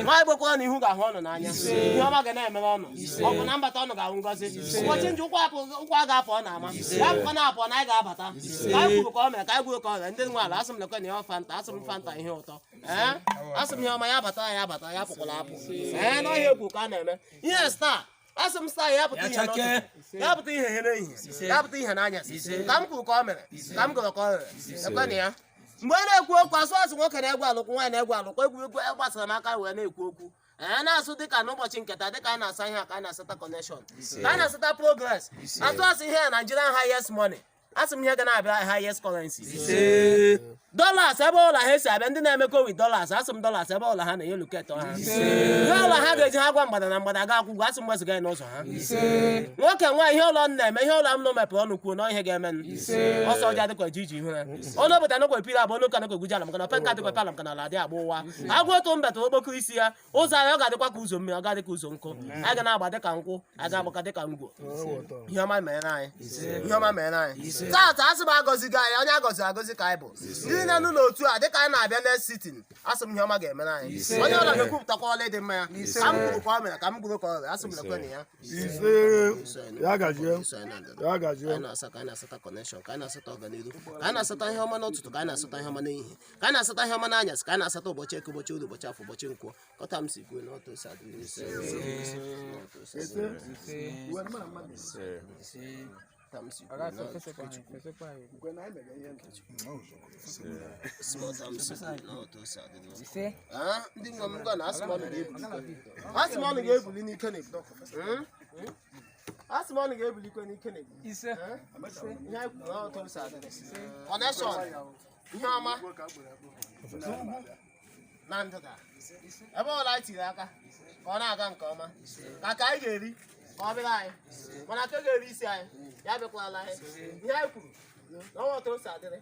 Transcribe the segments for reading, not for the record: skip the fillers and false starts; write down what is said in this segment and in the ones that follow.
nwaanyị gbakwa na ihu ga-ahụ ọnụ n'anya ihe ọma ga na-emere ọnụ ọ bụ na mbata ọnụ ga-ahụ ngozi ụbọchị nji ụkwụ a ga-apụ ọ na-ama ya bụkwa na-apụ na anyị ga-abata ka anyị kwuru ka ọ mere ka anyị gwuru ka ọ mere ndị nwe ala asị m lekwe na ihe fanta asị m fanta ihe ụtọ asị m ihe ọma ya bata ya bata ya pụkwara apụ n'ọhịa egwu ka a na-eme ihe staa asị m staa ya pụta ihe n'ụtụtụ ya pụta ihe n'ehihie ya pụta ihe n'anyasị ka m kwuru ka ọ mere ka m gụrụ ka ọ mere lekwe na ya mgbe a na-ekwu okwu asụ nwoke na-egwu alụkwụ nwaanyị na-egwu alụkwụ egwu gbasara n'aka wee na-ekwu okwu na-asụ dịka n'ụbọchị nketa dịka anyị na-asa ihe a ka anyị na-asata connection ka anyị na-asata progress asụ ihe Nigerian highest money asị m ihe ga na-abịa highest currency dollars ebe ụlọ ha esi abịa ndị na-emekọ with dollars asị m dollars ebe ụlọ ha na-enye luketọ ha ihe ụlọ ha ga-eji ha gwa mgbada na mgbada ga akwụgwọ asị m gbaziga ya n'ụzọ ha nwoke nwa ihe ụlọ m na-eme ihe ụlọ m nọ mepere ọnụ kwuo na ihe ga-eme ọsọ ọja dịkwa iji ihu ha ọnụ obodo anụkwa epiri abụọ n'ụka nụkwa egwuji ala maka na penka dịkwa pala maka na ala dị agba ụwa agụ otu mbata okpoko isi ya ụzọ anyị ọ ga-adịkwa ka ụzọ mmiri ọ ga-adịka ụzọ nkụ anyị ga na-agba dịka nkwụ anyị ga-agbaka dịka ngwo ihe ọma mere anyị ihe ọma mere anyị taata asị m agọzigo anyị onye agọziri agọzi ka anyị bụ ndị na-anụ n'otu a dịka anyị na-abịa next sitting asị m ihe ọma ga-emere anyị onye ọla ga-ekwupụtakwa ọla dị mma ya ka m kwuru ka ọ mere ka m gwuru ka ọ mere asị m lekwe na ya anyị na-asata connection ka anyị na-asata ọganihu ka anyị na-asata ihe ọma n'ụtụtụ ka anyị na-asata ihe ọma n'ehihie ka anyị na-asata ihe ọma n'anyasị ka anyị na-asata ụbọchị eke ụbọchị oru ụbọchị afọ ụbọchị nkwọ kọta m si kwuo na ọtụ ose adịghị ndị nwe m gwa na asịmọnụ ga-ebuli n'ike na-ebido asịmọnụ ga-ebulikwe n'ike na-ebido ihe anyị kwuru na ọtụ ose adịghị connection ihe ọma n'ugwu na ndịda ebe ọla anyị tiri aka ka ọ na-aga nke ọma ka anyị ga-eri ka ọ bịara anyị mana ka ga-eri isi anyị ya bịakwala anyị ihe anyị kwuru na ọnwa ọtụ ose adịrị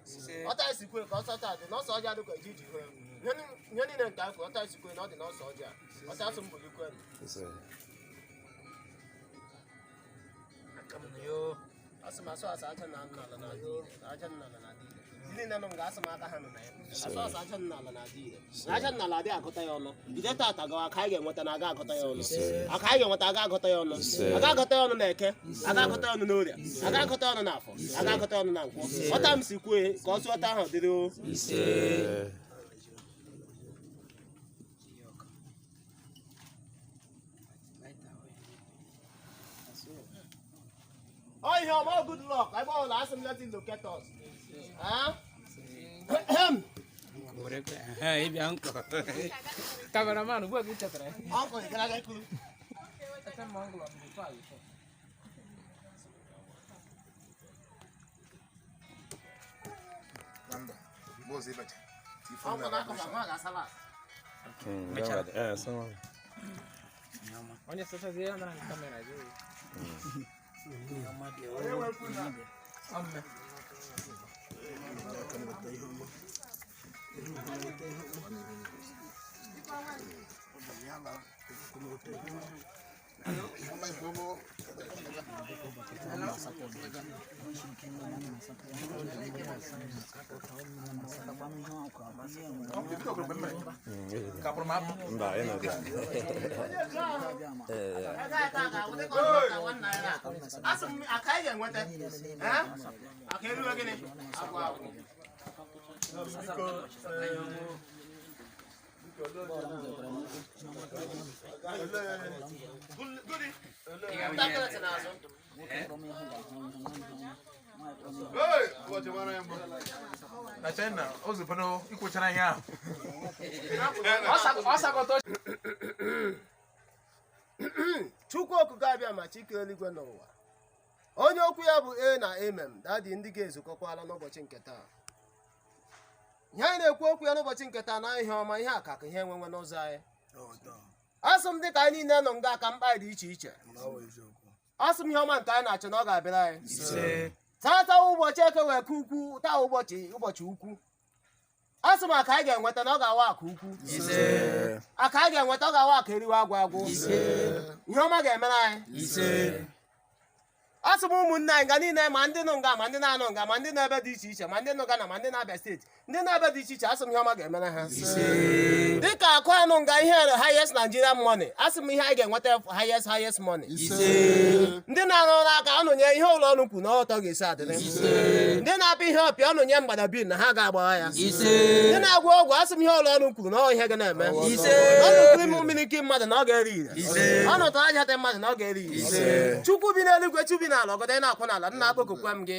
ọta isi kwue ka ọsọ taa dị na ọsọ ọjọọ dịkwa eji iji hụ ya ihe niile nke anyị kwuru ọta isi kwue na ọ dị na ọsọ ọjọọ ọta asụ mbulikwe asị m asụ asa aja na nnala na aja nnala na adị ndị nne nọ m ga-asị m aka ha nọ na ya asụ asa aja nnala na adị ire na aja nnala adị agụta ya ọnụ ide tata gawa aka anyị ga-enweta na aga agụta ya ọnụ aka anyị ga-enweta aga agụta ya ọnụ aga agụta ya ọnụ na eke aga agụta ya ọnụ na oria aga agụta ya ọnụ na afọ aga agụta ya ọnụ na nkwọ ọta m si kwue ka ọ sụọta ahụ dịrị oh ihe ọma good luck ebe ọbụla asị m letting locators cameraman ugbu a gị chetara ọkụ gara aga ikuru ọkụ na akọba nwa ga-asaba onye sochazi ya nara kamera Chukwu okike abịa ma chike eluigwe n'ụwa onye okwu ya bụ e na emem dadị ndị ga-ezukọkwala n'ụbọchị nke taa ihe anyị na-ekwu okwu ya n'ụbọchị nke taa na ihe ọma ihe akaka ihe enwenwe n'ụzọ anyị asụ m dịka anyị niile nọ nga aka mkpa dị iche iche asụ m ihe ọma nke anyị na-achọ na ọ ga-abịara anyị tata ụbọchị eke wee ka ukwu taa ụbọchị ukwu asụ m aka anyị ga-enweta na ọ ga-awa aka ukwu aka anyị ga-enweta ọ ga-awa aka eriwe agwụ agwụ ihe ọma ga-emere anyị asụ m ụmụnne anyị ga niile ma ndị nọ nga ma ndị na-anọ nga ma ndị na-ebe dị iche iche ma ndị nọ Ghana ma ndị na-abịa steeti ndị na-ebe dị iche iche asụ m ihe ọma ga-emere ha dịka akụ anụ nga ihe highest Nigerian money asị m ihe anyị ga-enweta highest money ndị na-arụ n'aka ọnụ nye ihe ụlọ ọnụ kwu na ọtọ ga-esi adịrị ndị na-apịa ihe ọpịa ọnụ nye mgbada bin na ha ga-agbagha ya ndị na-agwọ ọgwụ asị m ihe ụlọ ọnụ kwuru na ihe ga na-eme ọnụ kwuru ime mmiri ike mmadụ na ọ ga-eri ire ọnụ tọrọ ajate mmadụ na ọ ga-eri ire Chukwu bi n'eluigwe Chukwu bi n'ala ọgọdọ na-akwụ n'ala nna akpọkokwa m gị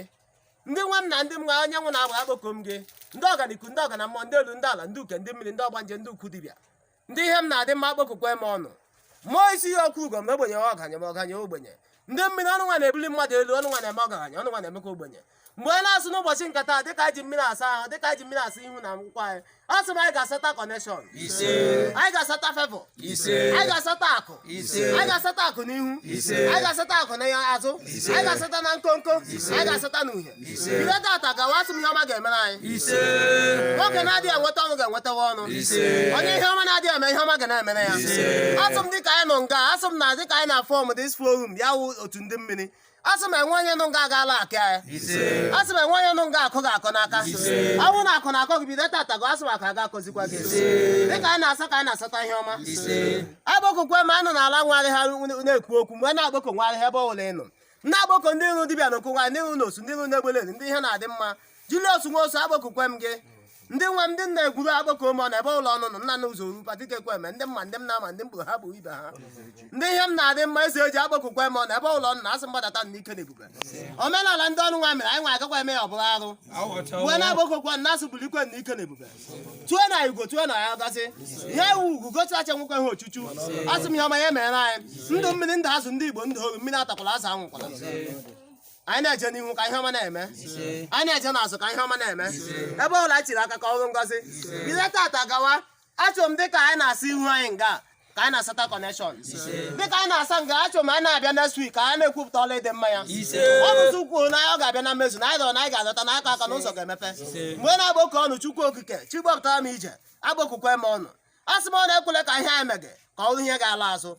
ndị nwa m na ndị m nwa anyanwụ na-agba akpọkọ m gị ndị ọganiku ndị ọgana mmụọ ndị elu ndị ala ndị uke ndị mmiri ndị ọgbanje ndị ukwu dibịa ndị ihe m na-adị mma akpọkokwa m ọnụ mmụọ isi ihe okwu ugo m na ogbenye ọganye ma ọganye ogbenye ndị mmiri ọnụ nwa na-ebuli mmadụ elu ọnụ nwa na-eme ọgaranya ọnụ nwa na-emekwa ogbenye mgbe anyị na-asụ n'ụbọchị nke taa dịka anyị ji mmiri asa ahụ dịka anyị ji mmiri asa ihu na akwụkwọ anyị asị m anyị ga-asata kọnekshọn anyị ga-asata fevọ anyị ga-asata akụ anyị ga-asata akụ n'ihu anyị ga-asata akụ n'azụ anyị ga-asata na nkonko anyị ga-asata n'uhie bido tata gawa asị m ihe ọma ga-emere anyị nwoke na-adịghị enweta ọnụ ga-enwetawa ọnụ onye ihe ọma na-adịghị eme ihe ọma ga na-emere ya asị m dịka anyị nọ nga asị m na dịka anyị na-afọm dis forum ya wụ otu ndị mmiri asị m enwe onye nụ nga agaala akị anyị asị m enwe onye nụ nga akụ ga-akọ n'aka ọ bụrụ na akụ na-akọ gị bido tata gụ asị m aka ga-akọzikwa gị dịka anyị na-asa ka anyị na-asata ihe ọma agbakokwe ma anụ n'ala nwarị ha na-ekwu okwu mgbe na-agbakọ nwarị ha ebe ọ bụla ịnụ ndị agbakọ ndị ịrụ dibịa na okwu nwaanyị ndị ịrụ n'osu ndị ịrụ na-egbelelu ndị ihe na-adị mma jiri osu nwa osu agbakokwe m gị ndị nwe m ndị nna egwuru agbakọ m na ebe ụlọ ọnụ nọ nna na ụzọ ru patikekwe eme ndị mma ndị m na-ama ndị mkpụrụ ha bụ ibe ha ndị ihe m na-adị mma ezi eji agbakokwe m na ebe ụlọ nọ na asị mgbadata na ike na ebube omenala ndị ọnụ nwa mere anyị nwa agakwa eme ya ọ bụla arụ uwe na-agbakokwe na asụ bulikwe na ike na ebube tụọ na igwe tụọ na ya gazi ihe ewu ugwu gochiacha nwoke ha ochuchu asị m ihe ọma ya mere anyị ndụ mmiri ndụ azụ ndị Igbo ndụ oru mmiri atakwala azụ anwụkwala anyị na-eje n'ihu ka ihe ọma na-eme anyị na-eje n'azụ ka ihe ọma na-eme ebe ọbụla anyị tiri aka ka ọrụ ngozi bido tata gawa achọrọ m dịka anyị na-asa ihu anyị nga ka anyị na-asata kọnekshọn dịka anyị na-asa nga achọrọ m anyị na-abịa next week ka anyị na-ekwupụta ọla ịdị mma ya ọ bụtụ kwuo na ọ ga-abịa na mmezu na anyị dọrọ na anyị ga-alọta n'aka aka n'ụzọ ga-emepe mgbe na-agbakọ ọnụ Chukwu okike chigbọpụtara m ije agbakokwe m ọnụ asị m ọ na-ekwele ka ihe anyị mege ka ọrụ ihe ga-ala azụ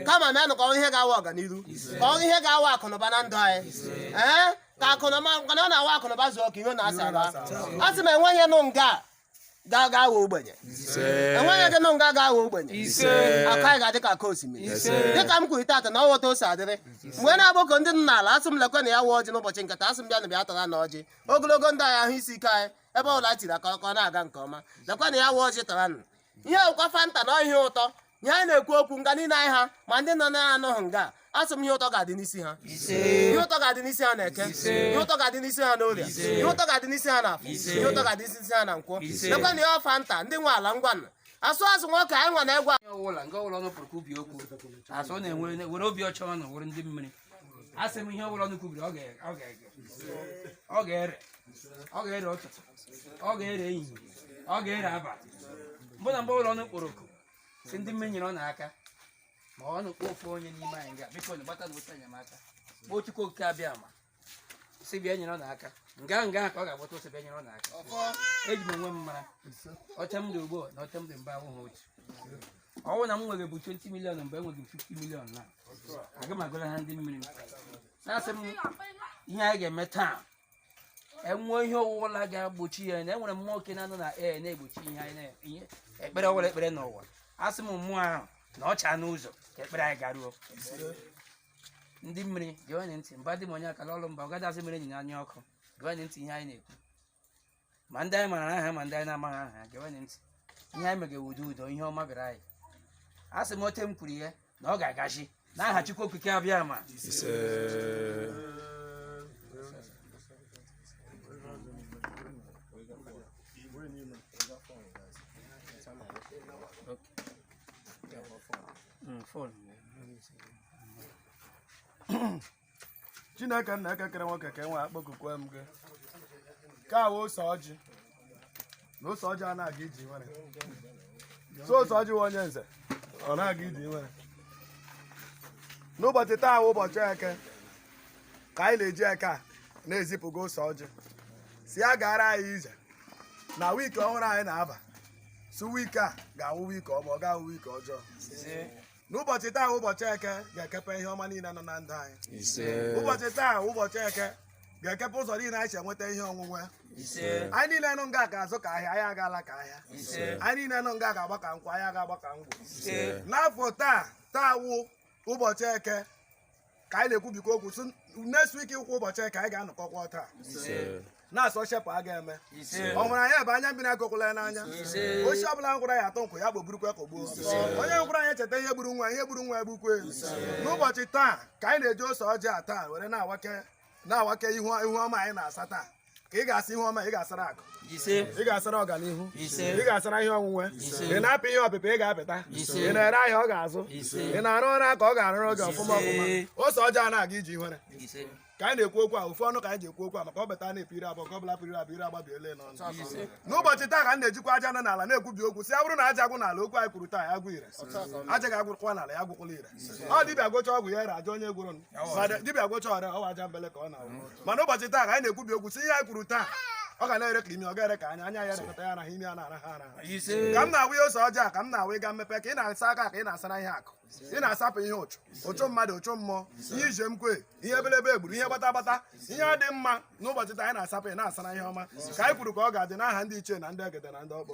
kama mịanụ ka ọrụ ihe ga-awa ọganiru ka ọrụ ihe ga-awa akụnụba na ndụ anyị ka akụnụba nkana ọ na-awa akụnụba zuo ka ihe na-asị aba asị m enweghị nụ nga ga-awa ogbenye enweghị gị nụ nga ga-awa ogbenye aka anyị ga-adị ka aka osimiri dịka m kwuru tata na ọghọta ose adịrị mgbe na-agbakọ ndị nna ala asị m lekwe na ya wụọ ọjị n'ụbọchị nketa asị m bịa na bịa tara na ọjị ogologo ndị anyị ahụ isi ike anyị ebe ọbụla tiri aka ọ na-aga nke ọma lekwe na ya wụọ ọjị tara nụ ihe ọkwa fanta na ihe ụtọ ihe anyị na-ekwu okwu nga niile anyị ha ma ndị nọ na-anụghị nga asị m ihe ụtọ ga-adị n'isi ha ihe ụtọ ga-adị n'isi ha na eke ihe ụtọ ga-adị n'isi ha na oria ihe ụtọ ga-adị n'isi ha na afọ ihe ụtọ ga-adị n'isi ha na nkwọ lekwa na ihe fanta ndị nwe ala ngwanụ asụ azụ nwoke anyị nwa na-egwu ọwụla nke ọwụla ọnụ pụrụ kwubi okwu asụ ọ na-enwe were obi ọcha ọnụ were ndị mmiri asị m ihe ọbụla ọnụ kwubiri ọ ga-ere ụtụtụ ọ ga-ere ehihie ọ ga-ere abalị mgbe na mgbe ụlọ ọnụ kpọrọ oku si ndị mmiri nyere ọ n'aka ma ọ nụkpọ ofu onye n'ime anyị nga biko gbata na otu enyemaka kpọọ Chukwu okike abịa ma si bịa nyere ọ n'aka nga ka ọ ga-agbata ose bịa nyere ọ n'aka eji m onwe m mara ọcha m dị ugbo na ọcha m dị mba ahụhụ otu ọnwụ na m nwere bụ 20 million mgbe e nwere 50 million na aga m agụla ha ndị mmiri na-asị m ihe anyị ga-eme taa enwee ihe ọwụla ga-egbochi ya na enwere mmụọ oke na-anọ na na-egbochi ihe ekpere ọwụla ekpere n'ụwa asị m mmụọ ahụ na ọcha n'ụzọ ka ekpere anyị garuo ndị mmiri geenị ntị mba dị m onye akara ọrụ mba ọ gaghị asị mere enyi na anya ọkụ geenị ntị ihe anyị na-ekwu ma ndị anyị mara aha ma ndị anyị na-amaghị aha geenị ntị ihe anyị megere udo ihe ọma bịara anyị asị m ote m kwuru ya na ọ ga-agachi n'aha Chukwu okike abịa ma Chineke nna ekekere nwoke ka enwe akpọkukwe m gị ka awụ ose ọjị na ose ọjị a na-aga iji nwere so ose ọjị nwe onye nze ọ na-aga iji nwere n'ụbọchị taa awụ ụbọchị eke ka anyị na-eji eke a na-ezipụgo ose ọjị si ya gara anyị ije na wiiki ọhụrụ anyị na-aba so wiiki a ga-awụ wiiki ọma ọ ga-awụ wiiki ọjọọ n'ụbọchị taa ụbọchị eke ga-ekepe ihe ọma niile nọ na ndụ anyị ụbọchị taa ụbọchị eke ga-ekepe ụzọ niile anyị si enweta ihe ọnwụnwe anyị niile nụ nga ga-azụ ka ahịa anyị agaala ka ahịa anyị niile nụ nga ga-agba ka nkwụ anyị aga-agba ka ngwụ n'afọ taa wụ ụbọchị eke ka anyị na-ekwubikọ okwu so next week ịkwụ ụbọchị eke anyị ga-anọkọkwa taa na-asọ shepụ a ga-eme ọ hụrụ anyị ebe anya mmiri akọkwala ya n'anya ochi ọbụla nkwụrụ ya atọ nkwụ ya gboburukwa kọgbuo onye nkwụrụ anyị echeta ihe gburu nwa egbukwe n'ụbọchị taa ka anyị na-eji ose ọjị a taa were na-awake ihu ọma anyị na-asa taa ka ị ga-asa ihu ọma ị ga-asara akụ ị ga-asara ọganihu ị ga-asara ihe onwunwe ị na-apị ihe ọpịpị ị ga-apịta ị na-ere ahịa ọ ga-azụ ị na-arụ ọrụ aka ọ ga-arụrụ oge ọfụma ose ọjọọ a na-aga iji ihere ka anyị na-ekwu okwu a ofu ọnụ ka anyị ji ekwu okwu a maka ọ bata na-epi iri abụọ ka ọ bụla piri abụọ iri agbabiele n'ọnụ n'ụbọchị taa ka m na-ejikwa aja nọ n'ala na-ekwubi okwu si ya bụrụ na aja agwụ n'ala okwu anyị kwuru taa ya agwụ ire aja ga-agwụkwa n'ala ya agwụkwala ire ọ dibịa gocha ọgwụ ya ere aja onye gwụrụ dibịa gocha ọrịa ọwa aja mbele ka ọ na-awụ mana ụbọchị taa ka anyị na-ekwubi okwu si ihe anyị kwuru taa ọ ga na-ere ka ime ọ ga-ere ka anya ya erekọta ya araha ime a na-araha araha ka m na-awụ ya ose ọjọọ ka m na-awụ ịga mmepe ka ị na-asa aka ka ị na-asara ihe akụ ị na-asapụ ihe ụchụ mmadụ ụchụ mmụọ ihe ije mkwe ihe ebelebe egburu ihe gbata ihe dị mma n'ụbọchị taa anyị na-asapụ ya na-asara ihe ọma ka anyị kwuru ka ọ ga-adị n'aha ndị ichie na ndị egede na ndị ọkpọ